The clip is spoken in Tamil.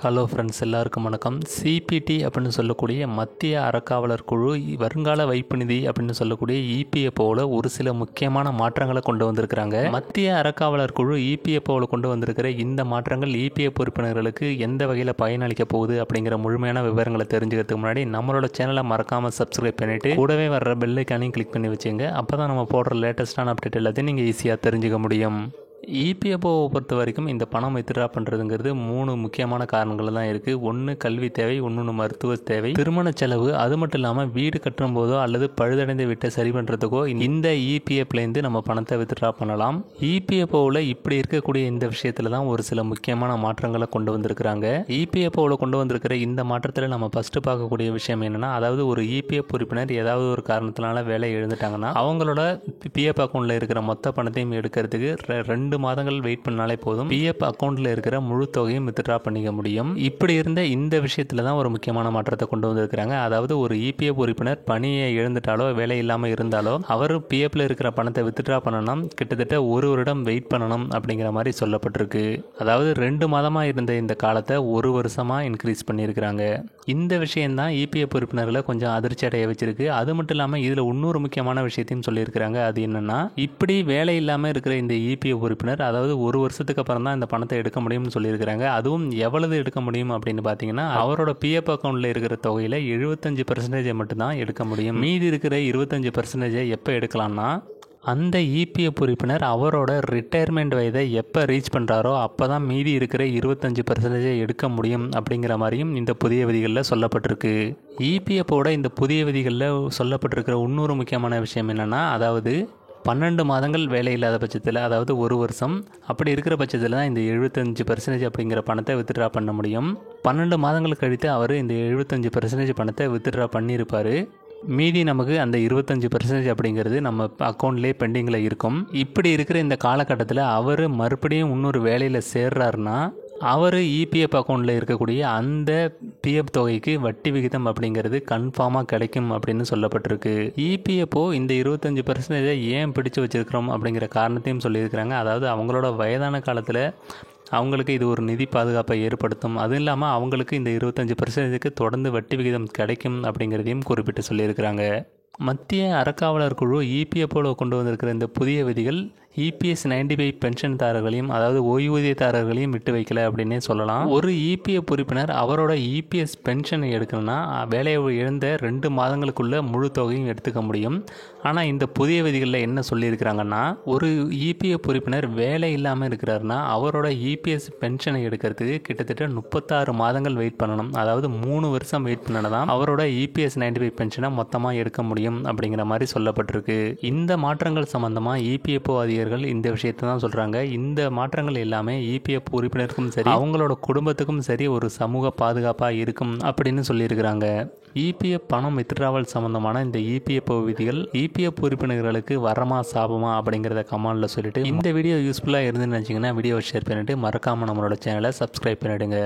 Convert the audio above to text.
ஹலோ ஃப்ரெண்ட்ஸ், எல்லாருக்கும் வணக்கம். சிபிடி அப்படின்னு சொல்லக்கூடிய மத்திய அறக்காவலர் குழு வருங்கால வைப்பு நிதி அப்படின்னு சொல்லக்கூடிய இபிஎஃப்ஓவில் ஒரு சில முக்கியமான மாற்றங்களை கொண்டு வந்திருக்கிறாங்க. மத்திய அறக்காவலர் குழு இபிஎஃப்ஓவில் கொண்டு வந்திருக்கிற இந்த மாற்றங்கள் இபிஎஃப் உறுப்பினர்களுக்கு எந்த வகையில் பயனளிக்க போகுது அப்படிங்கிற முழுமையான விவரங்களை தெரிஞ்சுக்கிறதுக்கு முன்னாடி நம்மளோட சேனலை மறக்காமல் சப்ஸ்கிரைப் பண்ணிவிட்டு கூடவே வர்ற பெல் ஐக்கானையும் கிளிக் பண்ணி வச்சுங்க. அப்போ தான் நம்ம போடுற லேட்டஸ்டான அப்டேட் எல்லாத்தையும் நீங்கள் ஈஸியாக தெரிஞ்சுக்க முடியும். இபிஎஃப்ஓவை பொறுத்த வரைக்கும் இந்த பணம் வித்ட்ரா பண்ணுறதுங்கிறது 3 முக்கியமான காரணங்கள் தான் இருக்குது. ஒன்று கல்வி தேவை, இன்னொன்று மருத்துவ தேவை, திருமண செலவு, அது மட்டும் இல்லாமல் வீடு கட்டும் போதோ அல்லது பழுதடைந்த வீட்டை சரி பண்ணுறதுக்கோ இந்த இபிஎஃப்லேருந்து நம்ம பணத்தை வித்ட்ரா பண்ணலாம். இபிஎஃப்ஓவில் இப்படி இருக்கக்கூடிய இந்த விஷயத்தில் தான் ஒரு சில முக்கியமான மாற்றங்களை கொண்டு வந்திருக்கிறாங்க. இபிஎஃப்ஓவில் கொண்டு வந்திருக்கிற இந்த மாற்றத்தில் நம்ம ஃபஸ்ட்டு பார்க்கக்கூடிய விஷயம் என்னென்னா, அதாவது ஒரு இபிஎஃப் உறுப்பினர் ஏதாவது ஒரு காரணத்தினால வேலை எழுந்துட்டாங்கன்னா அவங்களோட பிஎஃப் அக்கௌண்ட்டில் இருக்கிற மொத்த பணத்தையும் எடுக்கிறதுக்கு 2 மாதங்கள் வெயிட் பண்ணாலே போதும். பிஎஃப் அக்கௌண்ட்ல இருக்கிற முழு தொகையும் வித்ட்ரா பண்ணிக்க முடியும். இப்படி இருந்த இந்த விஷயத்துல தான் ஒரு முக்கியமான மாற்றத்தை கொண்டு வந்திருக்கிறாங்க. அதாவது ஒரு இபிஎஃப் உறுப்பினர் பணியை இழந்துட்டாலோ வேலை இல்லாமல் இருந்தாலோ அவர் பிஎஃப்ல இருக்கிற பணத்தை வித்ட்ரா பண்ணணும் கிட்டத்தட்ட 1 வருடம் வெயிட் பண்ணணும் அப்படிங்கிற மாதிரி சொல்லப்பட்டிருக்கு. அதாவது 2 மாதமா இருந்த இந்த காலத்தை 1 வருஷமா இன்க்ரீஸ் பண்ணியிருக்கிறாங்க. இந்த விஷயம் தான் இபிஎஃப் உறுப்பினர்களை கொஞ்சம் அதிர்ச்சி அடைய வச்சிருக்கு. அது மட்டும் இல்லாமல் இதில் இன்னொரு முக்கியமான விஷயத்தையும் சொல்லியிருக்கிறாங்க. அது என்னன்னா, இப்படி வேலை இல்லாமல் இருக்கிற இந்த இபிஎஃப் உறுப்பினர் அதாவது 1 வருஷத்துக்கு அப்புறம் தான் இந்த பணத்தை எடுக்க முடியும்னு சொல்லியிருக்கிறாங்க. அதுவும் எவ்வளவு எடுக்க முடியும் அப்படின்னு பார்த்தீங்கன்னா, அவரோட பிஎஃப் அக்கௌண்ட்டில் இருக்கிற தொகையில் 75% மட்டும்தான் எடுக்க முடியும். மீதி இருக்கிற 25% எப்போ எடுக்கலாம்னா, அந்த இபிஎஃப் உறுப்பினர் அவரோட ரிட்டையர்மெண்ட் வயதை எப்போ ரீச் பண்ணுறாரோ அப்போ தான் மீதி இருக்கிற 25% எடுக்க முடியும் அப்படிங்கிற மாதிரியும் இந்த புதிய விதிகளில் சொல்லப்பட்டிருக்கு. இபிஎஃப்போட இந்த புதிய விதிகளில் சொல்லப்பட்டிருக்கிற இன்னொரு முக்கியமான விஷயம் என்னென்னா, அதாவது 12 மாதங்கள் வேலை இல்லாத பட்சத்தில், அதாவது 1 வருஷம் அப்படி இருக்கிற பட்சத்தில் தான் இந்த 75% அப்படிங்கிற பணத்தை வித்ட்ரா பண்ண முடியும். 12 மாதங்கள் கழித்து அவர் இந்த 75% பணத்தை வித்ட்ரா பண்ணியிருப்பார். மீதி நமக்கு அந்த 25% அப்படிங்கிறது நம்ம அக்கௌண்ட்லேயே பெண்டிங்கில் இருக்கும். இப்படி இருக்கிற இந்த காலகட்டத்தில் அவர் மறுபடியும் இன்னொரு வேலையில் சேர்றாருன்னா அவர் இபிஎஃப் அக்கௌண்ட்டில் இருக்கக்கூடிய அந்த பிஎஃப் தொகைக்கு வட்டி விகிதம் அப்படிங்கிறது கன்ஃபார்மாக கிடைக்கும் அப்படின்னு சொல்லப்பட்டிருக்கு. இபிஎஃப்ஓ இந்த 25% ஏன் பிடிச்சு வச்சிருக்கிறோம் அப்படிங்கிற காரணத்தையும் சொல்லியிருக்கிறாங்க. அதாவது அவங்களோட வயதான காலத்தில் அவங்களுக்கு இது ஒரு நிதி பாதுகாப்பை ஏற்படுத்தும். அதுவும் இல்லாமல் அவங்களுக்கு இந்த 25%க்கு தொடர்ந்து வட்டி விகிதம் கிடைக்கும் அப்படிங்கிறதையும் குறிப்பிட்டு சொல்லியிருக்கிறாங்க. மத்திய அறக்காவலர் குழு இபிஎஃப்ஓவில் கொண்டு வந்திருக்கிற இந்த புதிய விதிகள் இபிஎஸ் 95 பென்ஷன்தாரர்களையும், அதாவது ஓய்வூதியதாரர்களையும் விட்டு வைக்கல அப்படின்னே சொல்லலாம். ஒரு இபிஎஃப் உறுப்பினர் அவரோட இபிஎஸ் பென்ஷனை எடுக்கணும்னா வேலையை இழந்த 2 மாதங்களுக்குள்ள முழு தொகையும் எடுத்துக்க முடியும். ஆனால் இந்த புதிய விதிகளில் என்ன சொல்லியிருக்கிறாங்கன்னா, ஒரு இபிஎஃப் உறுப்பினர் வேலை இல்லாமல் இருக்கிறாருன்னா அவரோட இபிஎஸ் பென்ஷனை எடுக்கிறதுக்கு கிட்டத்தட்ட 36 மாதங்கள் வெயிட் பண்ணணும். அதாவது 3 வருஷம் வெயிட் பண்ணதான் அவரோட இபிஎஸ் 95 பென்ஷனை மொத்தமாக எடுக்க முடியும் அப்படிங்கிற மாதிரி சொல்லப்பட்டிருக்கு. இந்த மாற்றங்கள் சம்பந்தமாக இபிஎஃப்ஓ அதிகாரிகள் இந்த விஷயத்தை தான் சொல்றாங்க. இந்த மாற்றங்கள் எல்லாமே இபிஎஃப் உறுப்பினருக்கும் சரி அவங்களோட குடும்பத்துக்கும் சரி ஒரு சமூக பாதுகாப்பாக இருக்கும் அப்படின்னு சொல்லியிருக்கிறாங்க. இபிஎஃப் பணம் வித்ட்ராவல் சம்பந்தமான இந்த இபிஎஃப்ஓ விதிகள் இபிஎஃப் உறுப்பினர்களுக்கு வரமா சாபமா அப்படிங்கிறத கமெண்ட்ல சொல்லிட்டு, இந்த வீடியோ யூஸ்ஃபுல்லாக இருந்துன்னு நினச்சிங்கன்னா வீடியோவை ஷேர் பண்ணிட்டு மறக்காம நம்மளோட சேனலை சப்ஸ்கிரைப் பண்ணிடுங்க.